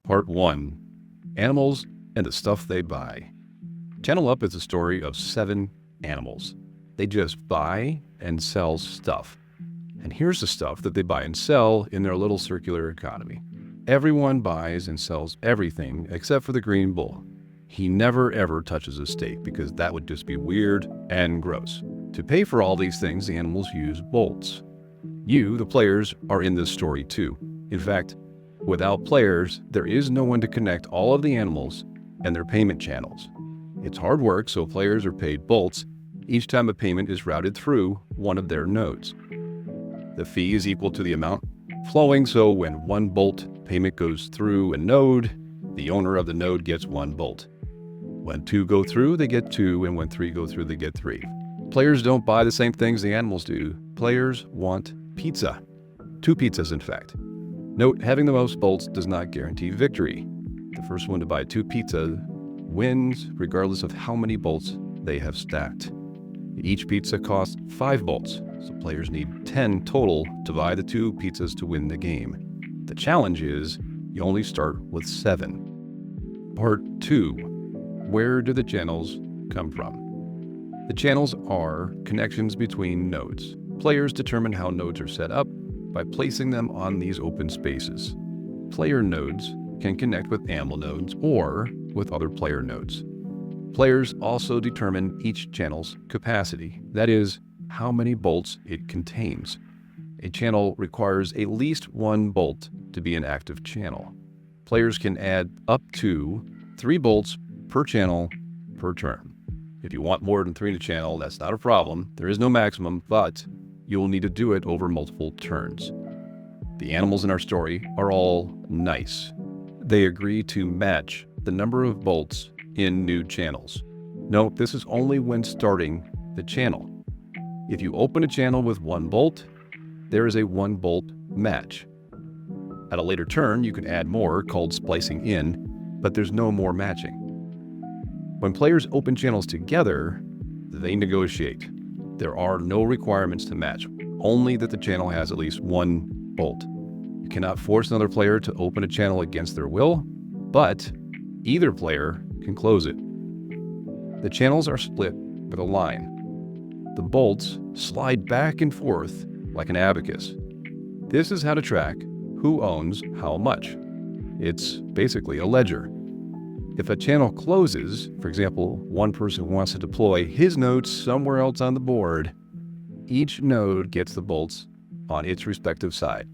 Part 1. Animals and the Stuff They Buy. Channel Up is a story of 7 animals. They just buy and sell stuff. And here's the stuff that they buy and sell in their little circular economy. Everyone buys and sells everything except for the green bull. He never ever touches a steak because that would just be weird and gross. To pay for all these things, the animals use bolts. You, the players, are in this story too. In fact, without players, there is no one to connect all of the animals and their payment channels. It's hard work, so players are paid bolts each time a payment is routed through one of their nodes. The fee is equal to the amount flowing, so when one bolt payment goes through a node, the owner of the node gets 1 bolt. When 2 go through, they get 2, and when 3 go through, they get 3. Players don't buy the same things the animals do. Players want pizza. 2 pizzas, in fact. Note, having the most bolts does not guarantee victory. The first one to buy 2 pizzas wins regardless of how many bolts they have stacked. Each pizza costs 5 bolts, so players need 10 total to buy the 2 pizzas to win the game. The challenge is you only start with 7. Part 2. Where do the channels come from? The channels are connections between nodes. Players determine how nodes are set up by placing them on these open spaces. Player nodes can connect with animal nodes or with other player nodes. Players also determine each channel's capacity, that is, how many bolts it contains. A channel requires at least 1 bolt to be an active channel. Players can add up to 3 bolts per channel per turn. If you want more than 3 in a channel, that's not a problem. There is no maximum, but you will need to do it over multiple turns. The animals in our story are all nice. They agree to match the number of bolts in new channels. Note, this is only when starting the channel. If you open a channel with 1 bolt, there is a 1 bolt match. At a later turn, you can add more, called splicing in, but there's no more matching. When players open channels together, they negotiate. There are no requirements to match, only that the channel has at least 1 bolt. You cannot force another player to open a channel against their will, but either player can close it. The channels are split with a line. The bolts slide back and forth like an abacus. This is how to track who owns how much. It's basically a ledger. If a channel closes, for example, one person wants to deploy his node somewhere else on the board, each node gets the bolts on its respective side.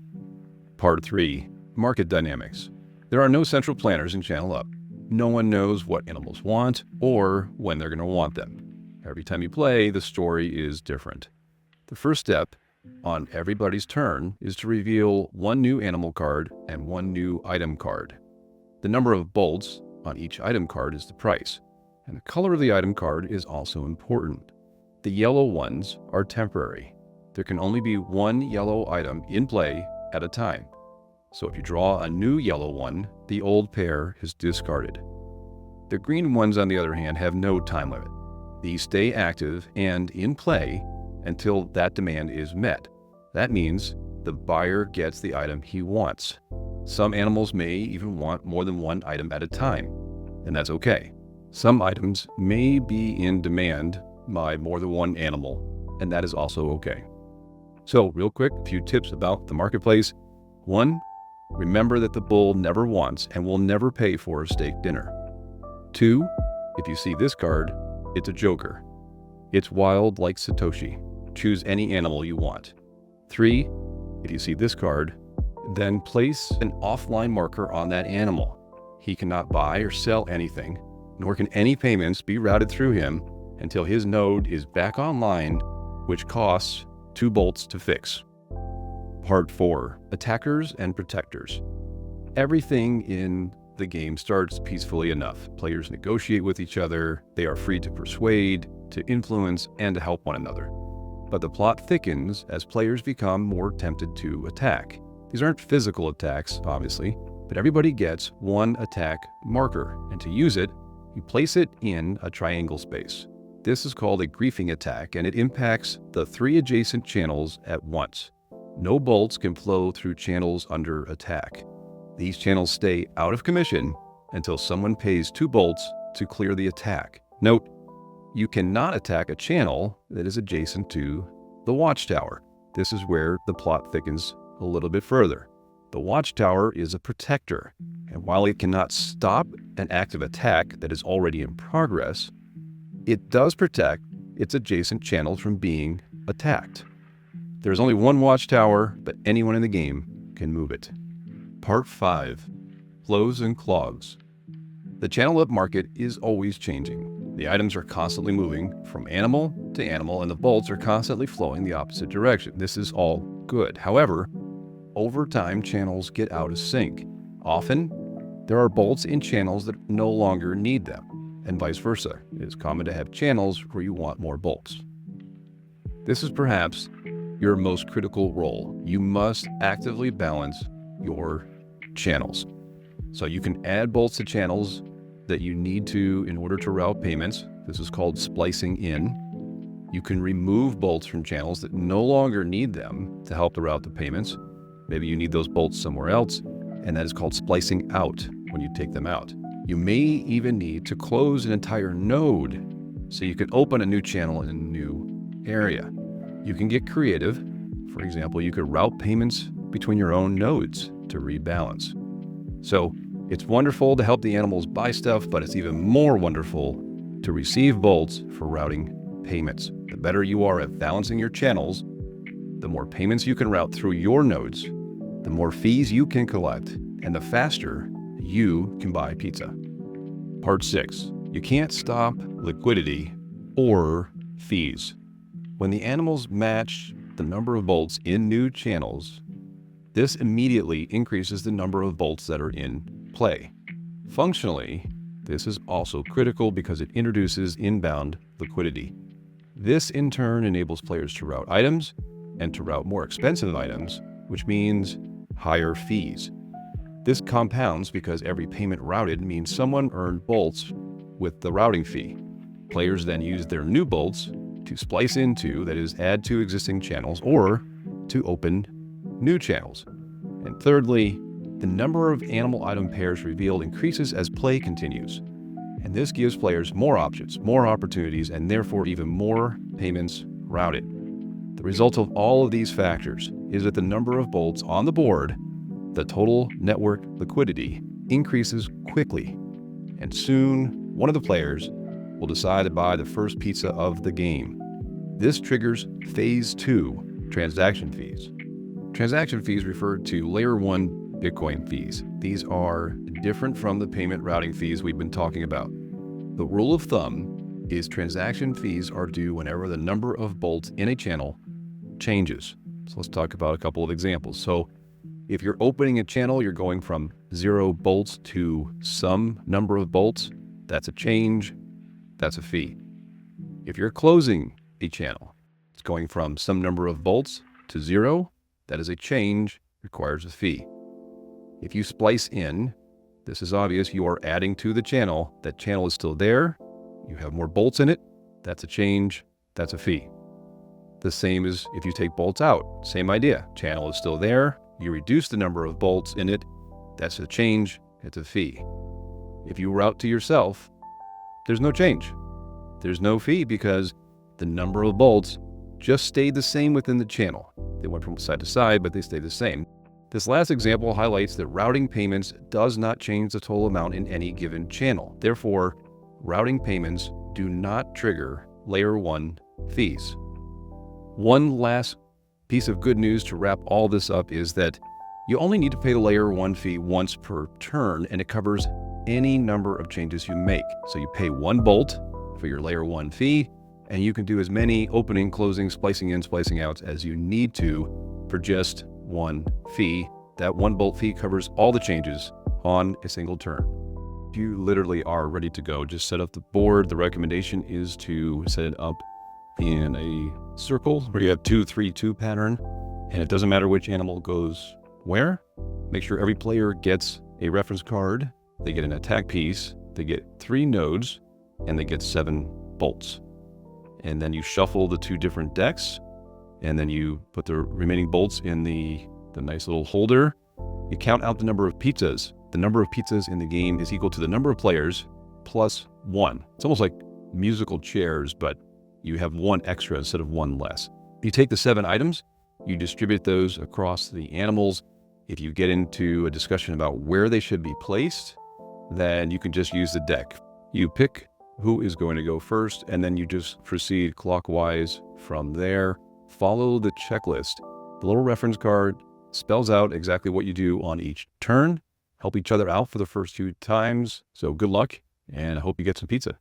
Part 3. Market dynamics. There are no central planners in Channel Up. No one knows what animals want or when they're going to want them. Every time you play, the story is different. The first step on everybody's turn is to reveal 1 new animal card and 1 new item card. The number of bolts on each item card is the price, and the color of the item card is also important. The yellow ones are temporary. There can only be 1 yellow item in play at a time. So if you draw a new yellow one, the old pair is discarded. The green ones, on the other hand, have no time limit. These stay active and in play until that demand is met. That means the buyer gets the item he wants. Some animals may even want more than 1 item at a time, and that's okay. Some items may be in demand by more than 1 animal, and that is also okay. So real quick, a few tips about the marketplace. 1, remember that the bull never wants and will never pay for a steak dinner. 2, if you see this card, it's a joker. It's wild like Satoshi. Choose any animal you want. 3, if you see this card, then place an offline marker on that animal. He cannot buy or sell anything, nor can any payments be routed through him until his node is back online, which costs 2 bolts to fix. Part 4. Attackers and protectors. Everything in the game starts peacefully enough. Players negotiate with each other. They are free to persuade, to influence, and to help one another. But the plot thickens as players become more tempted to attack. These aren't physical attacks, obviously, but everybody gets 1 attack marker, and to use it, you place it in a triangle space. This is called a griefing attack, and it impacts the 3 adjacent channels at once. No bolts can flow through channels under attack. These channels stay out of commission until someone pays 2 bolts to clear the attack. Note, you cannot attack a channel that is adjacent to the watchtower. This is where the plot thickens a little bit further. The watchtower is a protector, and while it cannot stop an active attack that is already in progress, it does protect its adjacent channels from being attacked. There's only one watchtower, but anyone in the game can move it. Part 5. Flows and Clogs. The channel up market is always changing. The items are constantly moving from animal to animal, and the bolts are constantly flowing the opposite direction. This is all good. However, over time, channels get out of sync. Often, there are bolts in channels that no longer need them, and vice versa. It is common to have channels where you want more bolts. This is perhaps your most critical role. You must actively balance your channels. So you can add bolts to channels that you need to in order to route payments. This is called splicing in. You can remove bolts from channels that no longer need them to help to route the payments. Maybe you need those bolts somewhere else, and that is called splicing out when you take them out. You may even need to close an entire node so you can open a new channel in a new area. You can get creative. For example, you could route payments between your own nodes to rebalance. So it's wonderful to help the animals buy stuff, but it's even more wonderful to receive bolts for routing payments. The better you are at balancing your channels, the more payments you can route through your nodes, the more fees you can collect, and the faster you can buy pizza. Part 6. You can't stop liquidity or fees. When the animals match the number of bolts in new channels, this immediately increases the number of bolts that are in play. Functionally, this is also critical because it introduces inbound liquidity. This in turn enables players to route items and to route more expensive items, which means higher fees. This compounds because every payment routed means someone earned bolts with the routing fee. Players then use their new bolts to splice into, that is, add to existing channels or to open new channels. And thirdly, the number of animal item pairs revealed increases as play continues. And this gives players more options, more opportunities, and therefore even more payments routed. The result of all of these factors is that the number of bolts on the board, the total network liquidity, increases quickly. And soon, one of the players will decide to buy the first pizza of the game. This triggers Phase 2 transaction fees. Transaction fees refer to Layer 1 Bitcoin fees. These are different from the payment routing fees we've been talking about. The rule of thumb is transaction fees are due whenever the number of bolts in a channel changes. So let's talk about a couple of examples. So if you're opening a channel, you're going from 0 bolts to some number of bolts, that's a change, that's a fee. If you're closing a channel, it's going from some number of bolts to 0, that is a change, requires a fee. If you splice in, this is obvious, you are adding to the channel. That channel is still there, you have more bolts in it, that's a change, that's a fee. The same as if you take bolts out, same idea. Channel is still there, you reduce the number of bolts in it, that's a change, it's a fee. If you route to yourself, there's no change. There's no fee because the number of bolts just stayed the same within the channel. They went from side to side, but they stayed the same. This last example highlights that routing payments does not change the total amount in any given channel. Therefore, routing payments do not trigger Layer 1 fees. One last piece of good news to wrap all this up is that you only need to pay the Layer 1 fee once per turn, and it covers any number of changes you make. So you pay 1 bolt for your Layer 1 fee, and you can do as many opening, closing, splicing in, splicing out as you need to for just 1 fee. That 1 bolt fee covers all the changes on a single turn. You literally are ready to go. Just set up the board. The recommendation is to set it up in a circle where you have 2-3-2 pattern, and it doesn't matter which animal goes where. Make sure every player gets a reference card. They get an attack piece. They get 3 nodes, and they get 7 bolts. And then you shuffle the 2 different decks, and then you put the remaining bolts in the nice little holder, You count out the number of pizzas. The number of pizzas in the game is equal to the number of players plus 1. It's almost like musical chairs, but you have 1 extra instead of 1 less. You take the 7 items, you distribute those across the animals. If you get into a discussion about where they should be placed, then you can just use the deck. You pick who is going to go first, and then you just proceed clockwise from there. Follow the checklist. The little reference card spells out exactly what you do on each turn. Help each other out for the first 2 times. So good luck, and I hope you get some pizza.